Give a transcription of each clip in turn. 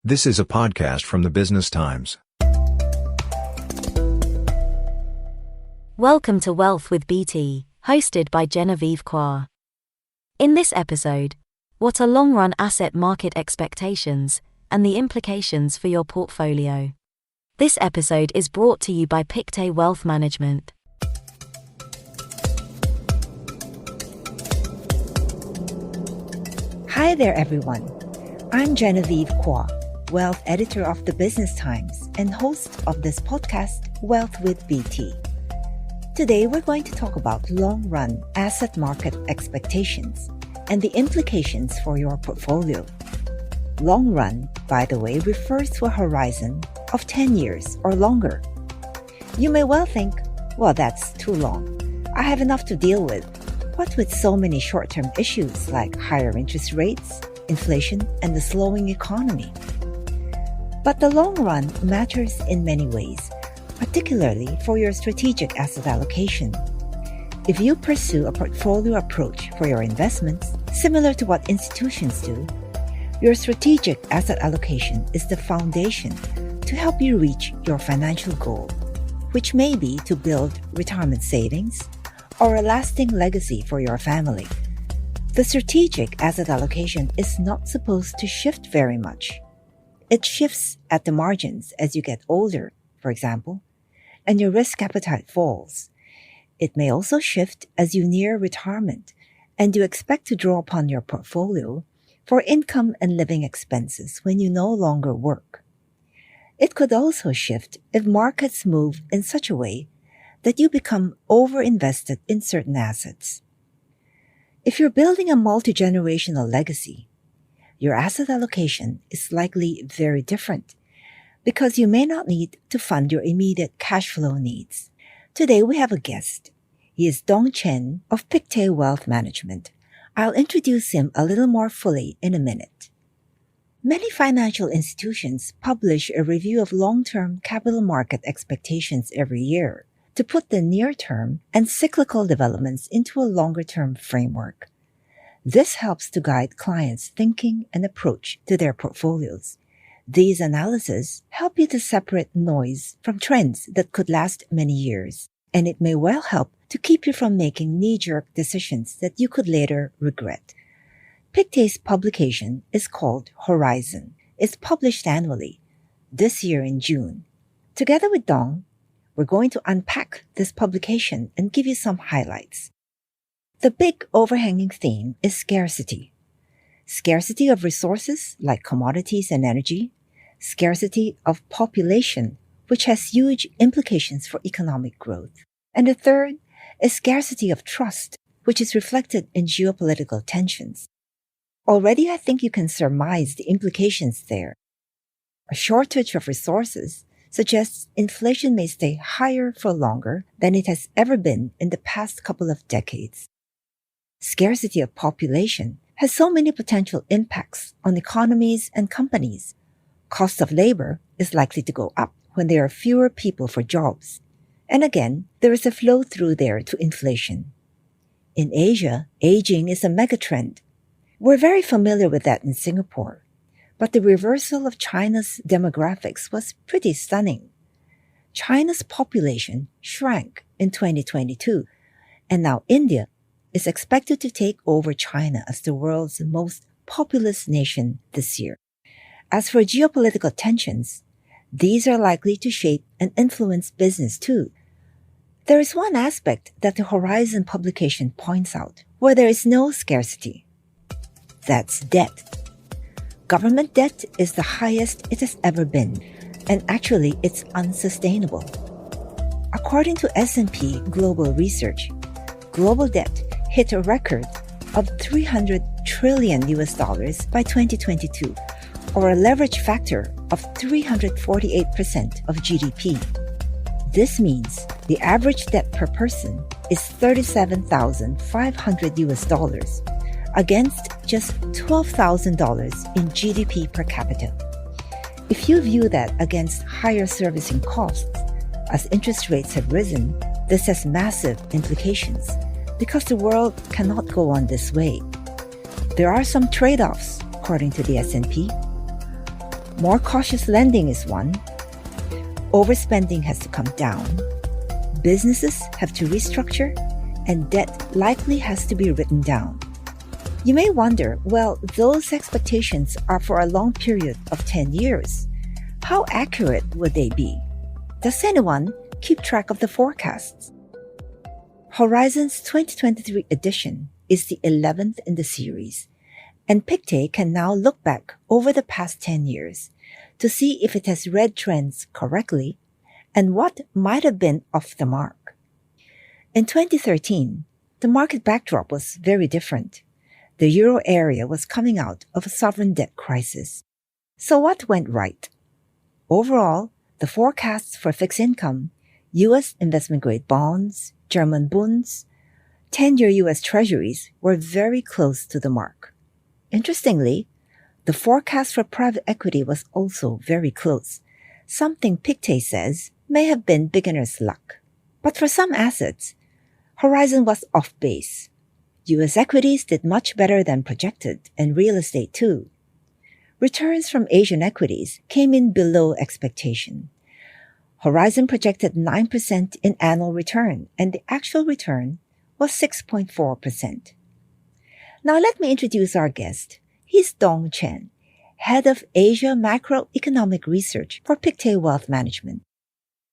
This is a podcast from the Business Times. Welcome to Wealth with BT, hosted by Genevieve Cua. In this episode, what are long-run asset market expectations and the implications for your portfolio? This episode is brought to you by Pictet Wealth Management. Hi there, everyone. I'm Genevieve Cua, Wealth Editor of the Business Times and host of this podcast, Wealth with BT. Today, we're going to talk about long-run asset market expectations and the implications for your portfolio. Long run, by the way, refers to a horizon of 10 years or longer. You may well think, well, that's too long. I have enough to deal with. What with so many short-term issues like higher interest rates, inflation, and the slowing economy? But the long run matters in many ways, particularly for your strategic asset allocation. If you pursue a portfolio approach for your investments, similar to what institutions do, your strategic asset allocation is the foundation to help you reach your financial goal, which may be to build retirement savings or a lasting legacy for your family. The strategic asset allocation is not supposed to shift very much. It shifts at the margins as you get older, for example, and your risk appetite falls. It may also shift as you near retirement and you expect to draw upon your portfolio for income and living expenses when you no longer work. It could also shift if markets move in such a way that you become over-invested in certain assets. If you're building a multi-generational legacy, your asset allocation is likely very different because you may not need to fund your immediate cash flow needs. Today we have a guest. He is Dong Chen of Pictet Wealth Management. I'll introduce him a little more fully in a minute. Many financial institutions publish a review of long-term capital market expectations every year to put the near-term and cyclical developments into a longer-term framework. This helps to guide clients' thinking and approach to their portfolios. These analyses help you to separate noise from trends that could last many years, and it may well help to keep you from making knee-jerk decisions that you could later regret. Pictet's publication is called Horizon. It's published annually, this year in June. Together with Dong, we're going to unpack this publication and give you some highlights. The big overhanging theme is scarcity. Scarcity of resources like commodities and energy, scarcity of population, which has huge implications for economic growth. And the third is scarcity of trust, which is reflected in geopolitical tensions. Already, I think you can surmise the implications there. A shortage of resources suggests inflation may stay higher for longer than it has ever been in the past couple of decades. Scarcity of population has so many potential impacts on economies and companies. Cost of labor is likely to go up when there are fewer people for jobs. And again, there is a flow-through there to inflation. In Asia, aging is a megatrend. We're very familiar with that in Singapore, but the reversal of China's demographics was pretty stunning. China's population shrank in 2022, and now India is expected to take over China as the world's most populous nation this year. As for geopolitical tensions, these are likely to shape and influence business too. There is one aspect that the Horizon publication points out where there is no scarcity. That's debt. Government debt is the highest it has ever been, and actually it's unsustainable. According to S&P Global Research, global debt hit a record of $300 trillion by 2022, or a leverage factor of 348% of GDP. This means the average debt per person is $37,500 against just $12,000 in GDP per capita. If you view that against higher servicing costs, as interest rates have risen, this has massive implications because the world cannot go on this way. There are some trade-offs, according to the S&P. More cautious lending is one. Overspending has to come down. Businesses have to restructure, and debt likely has to be written down. You may wonder, well, those expectations are for a long period of 10 years. How accurate would they be? Does anyone keep track of the forecasts? Horizon's 2023 edition is the 11th in the series, and Pictet can now look back over the past 10 years to see if it has read trends correctly and what might have been off the mark. In 2013, the market backdrop was very different. The euro area was coming out of a sovereign debt crisis. So what went right? Overall, the forecasts for fixed income, U.S. investment-grade bonds, German bunds, 10-year U.S. treasuries were very close to the mark. Interestingly, the forecast for private equity was also very close, something Pictet says may have been beginner's luck. But for some assets, Horizon was off base. U.S. equities did much better than projected, and real estate too. Returns from Asian equities came in below expectation. Horizon projected 9% in annual return, and the actual return was 6.4%. Now let me introduce our guest. He's Dong Chen, Head of Asia Macroeconomic Research for Pictet Wealth Management.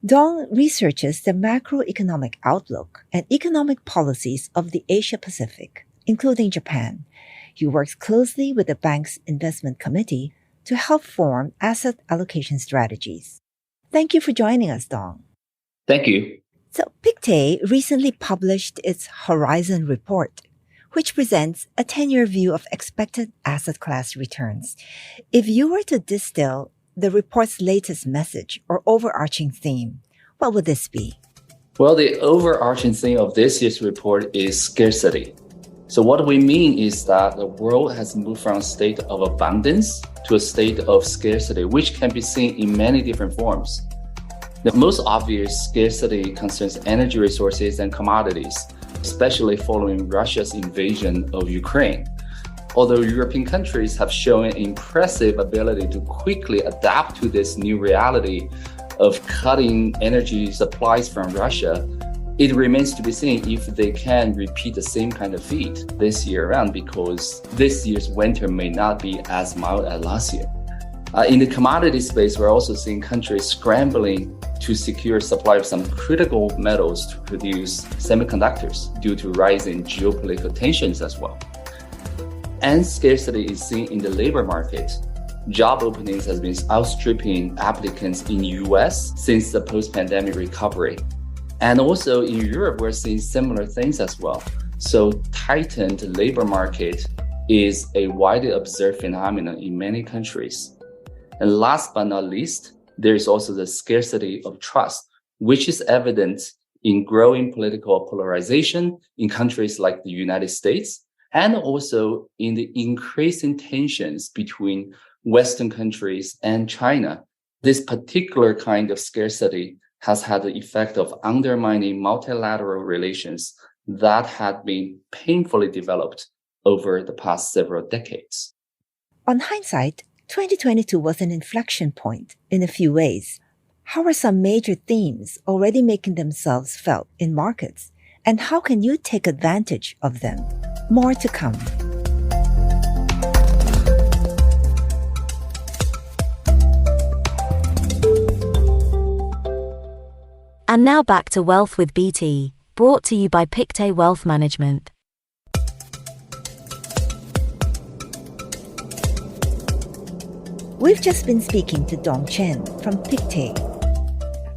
Dong researches the macroeconomic outlook and economic policies of the Asia-Pacific, including Japan. He works closely with the bank's investment committee to help form asset allocation strategies. Thank you for joining us, Dong. Thank you. So, Pictet recently published its Horizon Report, which presents a 10-year view of expected asset class returns. If you were to distill the report's latest message or overarching theme, what would this be? Well, the overarching theme of this year's report is scarcity. So what we mean is that the world has moved from a state of abundance to a state of scarcity, which can be seen in many different forms. The most obvious scarcity concerns energy resources and commodities, especially following Russia's invasion of Ukraine. Although European countries have shown an impressive ability to quickly adapt to this new reality of cutting energy supplies from Russia, it remains to be seen if they can repeat the same kind of feat this year around, because this year's winter may not be as mild as last year. In the commodity space, we're also seeing countries scrambling to secure supply of some critical metals to produce semiconductors due to rising geopolitical tensions as well. And scarcity is seen in the labor market. Job openings has been outstripping applicants in US since the post-pandemic recovery. And also in Europe, we're seeing similar things as well. So tightened labor market is a widely observed phenomenon in many countries. And last but not least, there is also the scarcity of trust, which is evident in growing political polarization in countries like the United States, and also in the increasing tensions between Western countries and China. This particular kind of scarcity has had the effect of undermining multilateral relations that had been painfully developed over the past several decades. On hindsight, 2022 was an inflection point in a few ways. How are some major themes already making themselves felt in markets? And how can you take advantage of them? More to come. And now back to Wealth with BT, brought to you by Pictet Wealth Management. We've just been speaking to Dong Chen from Pictet.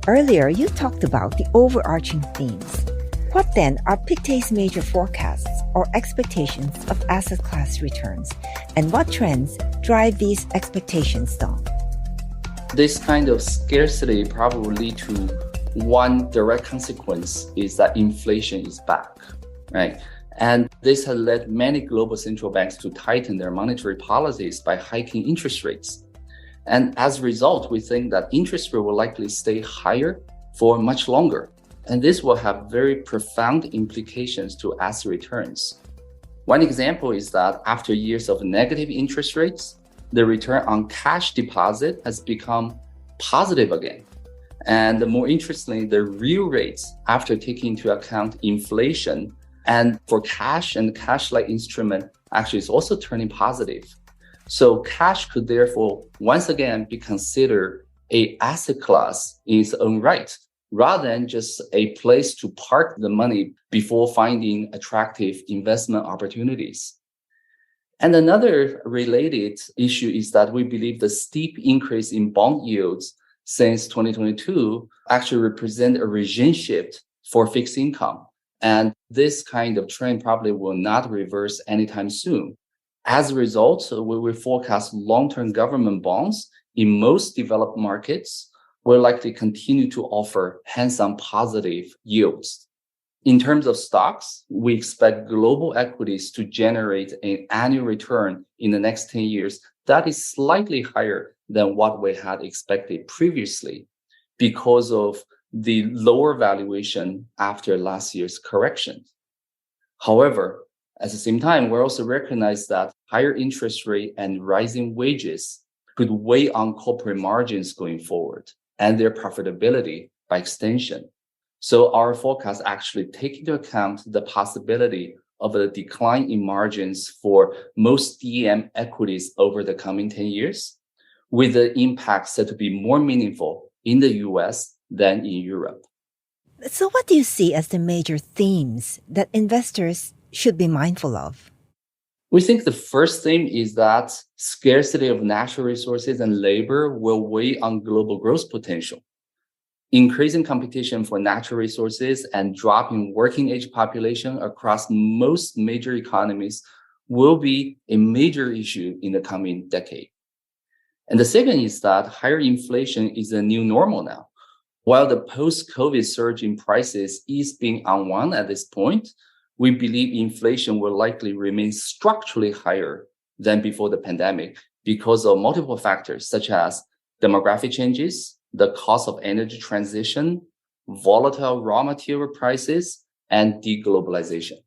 Earlier, you talked about the overarching themes. What then are Pictet's major forecasts or expectations of asset class returns? And what trends drive these expectations, Dong? This kind of scarcity probably will lead to one direct consequence is that inflation is back, right? And this has led many global central banks to tighten their monetary policies by hiking interest rates. And as a result, we think that interest rate will likely stay higher for much longer. And this will have very profound implications to asset returns. One example is that after years of negative interest rates, the return on cash deposit has become positive again. And more interestingly, the real rates after taking into account inflation and for cash and cash-like instrument actually is also turning positive. So cash could therefore once again be considered an asset class in its own right, rather than just a place to park the money before finding attractive investment opportunities. And another related issue is that we believe the steep increase in bond yields since 2022 actually represent a regime shift for fixed income. And this kind of trend probably will not reverse anytime soon. As a result, we will forecast long-term government bonds in most developed markets will likely continue to offer handsome positive yields. In terms of stocks, we expect global equities to generate an annual return in the next 10 years that is slightly higher than what we had expected previously because of the lower valuation after last year's correction. However, at the same time, we also recognize that higher interest rate and rising wages could weigh on corporate margins going forward and their profitability by extension. So our forecast actually take into account the possibility of a decline in margins for most DEM equities over the coming 10 years, with the impact set to be more meaningful in the US than in Europe. So what do you see as the major themes that investors should be mindful of? We think the first theme is that scarcity of natural resources and labor will weigh on global growth potential. Increasing competition for natural resources and dropping working age population across most major economies will be a major issue in the coming decade. And the second is that higher inflation is a new normal now. While the post-COVID surge in prices is being unwound at this point, we believe inflation will likely remain structurally higher than before the pandemic because of multiple factors such as demographic changes, the cost of energy transition, volatile raw material prices, and deglobalization.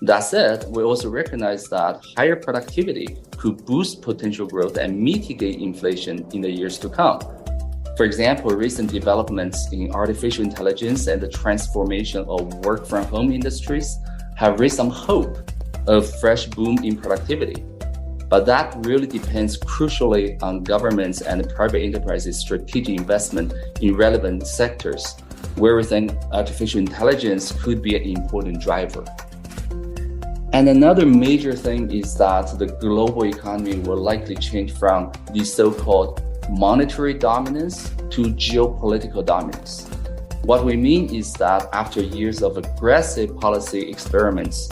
That said, we also recognize that higher productivity could boost potential growth and mitigate inflation in the years to come. For example, recent developments in artificial intelligence and the transformation of work from home industries have raised some hope of fresh boom in productivity. But that really depends crucially on governments and private enterprises' strategic investment in relevant sectors, where we think artificial intelligence could be an important driver. And another major thing is that the global economy will likely change from the so-called monetary dominance to geopolitical dominance. What we mean is that after years of aggressive policy experiments,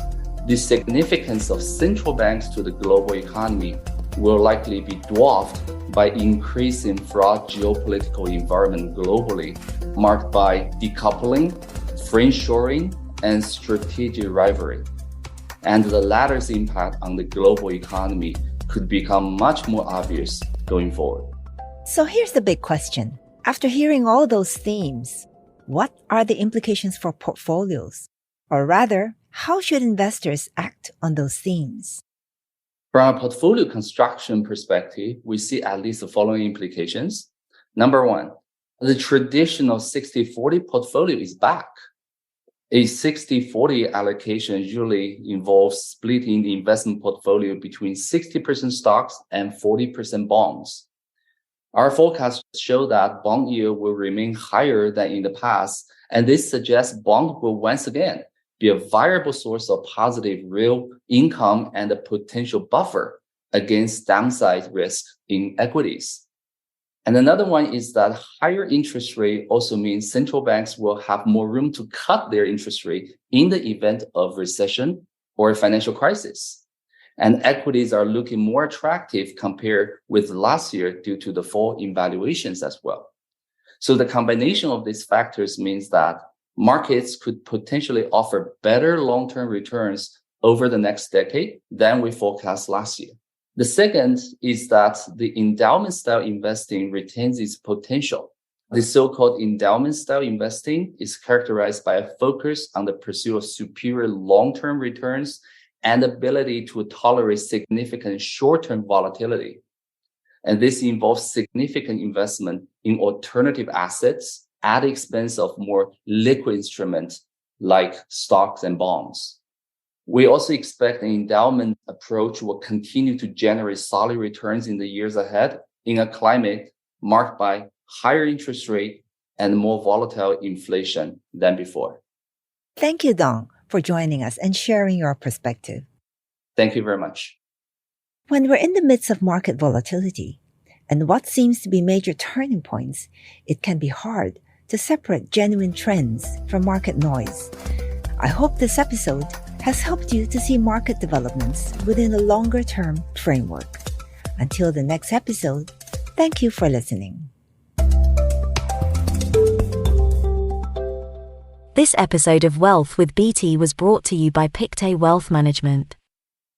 the significance of central banks to the global economy will likely be dwarfed by increasing fraught geopolitical environment globally, marked by decoupling, friendshoring, and strategic rivalry. And the latter's impact on the global economy could become much more obvious going forward. So here's the big question. After hearing all those themes, what are the implications for portfolios? Or rather, how should investors act on those themes? From a portfolio construction perspective, we see at least the following implications. Number one, the traditional 60-40 portfolio is back. A 60-40 allocation usually involves splitting the investment portfolio between 60% stocks and 40% bonds. Our forecasts show that bond yield will remain higher than in the past, and this suggests bond will once again be a viable source of positive real income and a potential buffer against downside risk in equities. And another one is that higher interest rate also means central banks will have more room to cut their interest rate in the event of recession or financial crisis. And equities are looking more attractive compared with last year due to the fall in valuations as well. So the combination of these factors means that markets could potentially offer better long-term returns over the next decade than we forecast last year. The second is that the endowment style investing retains its potential. The so-called endowment style investing is characterized by a focus on the pursuit of superior long-term returns and ability to tolerate significant short-term volatility. And this involves significant investment in alternative assets at the expense of more liquid instruments like stocks and bonds. We also expect the endowment approach will continue to generate solid returns in the years ahead in a climate marked by higher interest rate and more volatile inflation than before. Thank you, Dong, for joining us and sharing your perspective. Thank you very much. When we're in the midst of market volatility and what seems to be major turning points, it can be hard to separate genuine trends from market noise. I hope this episode has helped you to see market developments within a longer-term framework. Until the next episode, thank you for listening. This episode of Wealth with BT was brought to you by Pictet Wealth Management.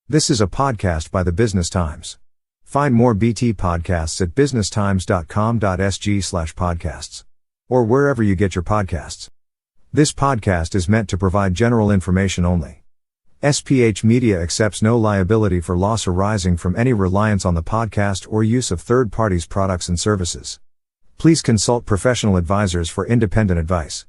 This is a podcast by the Business Times. Find more BT podcasts at businesstimes.com.sg/podcasts or wherever you get your podcasts. This podcast is meant to provide general information only. SPH Media accepts no liability for loss arising from any reliance on the podcast or use of third parties' products and services. Please consult professional advisors for independent advice.